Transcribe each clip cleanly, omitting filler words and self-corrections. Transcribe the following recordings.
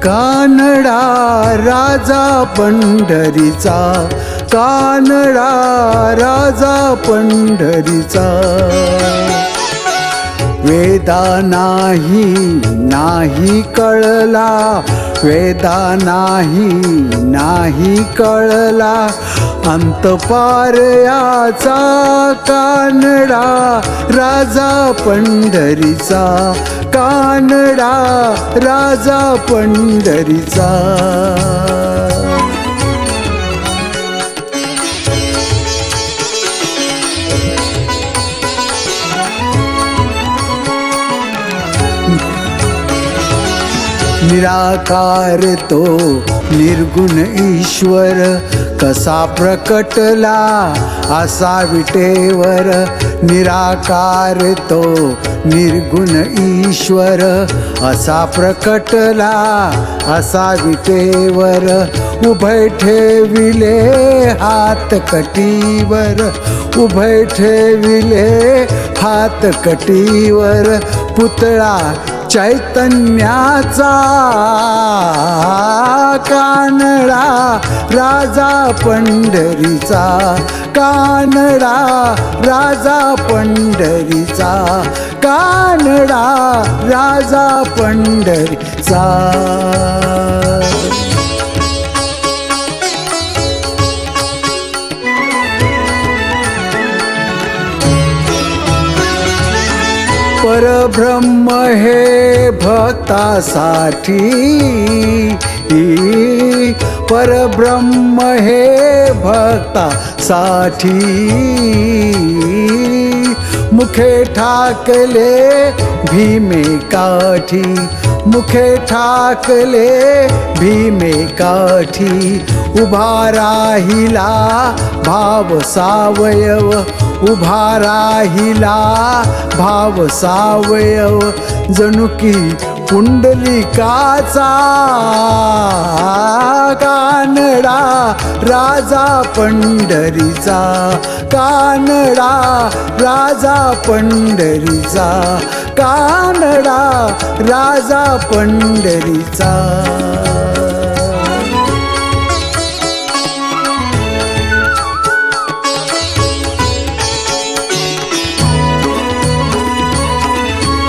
कानडा राजा पंढरीचा, कानडा राजा पंढरीचा. वेदा नाही कळला, वेदा नाही कळला, अंतपार याचा कानडा राजा पंढरीचा, कानडा राजा पंढरीचा. निराकार तो निर्गुण ईश्वर, कसा प्रकटला असा विटेवर. निराकार तो निर्गुण ईश्वर, असा प्रकटला असा विटेवर. उभय ठेविले हात कटीवर, उभय ठेविले हात कटीवर. पुतळा चैतन्याचा, कानडा राजा पंढरीचा, कानडा राजा पंढरीचा, कानडा राजा पंढरीचा. परब्रह्म हे भक्तासाठी, परब्रह्म हे भक्तासाठी. मुखे ठाकले भीमे काठी, मुखे ठाकले भीमे काठी. उभा राहिला भाव सावयव, उभा राहिला भाव सावयव. जणू की पुंडलिकाचा, कानडा राजा पंढरीचा, कानडा राजा पंढरीचा, कानडा राजा पंढरीचा.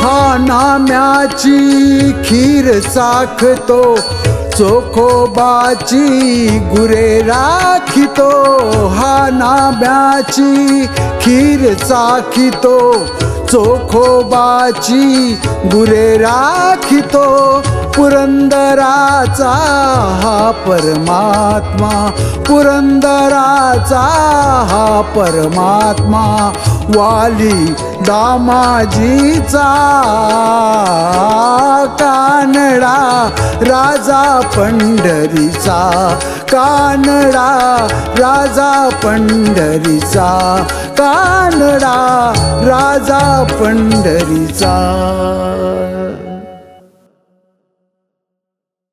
हा नाम्याची खीर चाखतो, चोखोबाची गुरे राखितो. हा नाम्याची खीर चाखितो, चोखोबाची गुरे राखितो. पुरंदराचा हा परमात्मा, पुरंदराचा हा परमात्मा. वाली दामाजीचा, कानडा राजा पंढरीचा, कानडा राजा पंढरीचा, कानडा राजा पंढरीचा.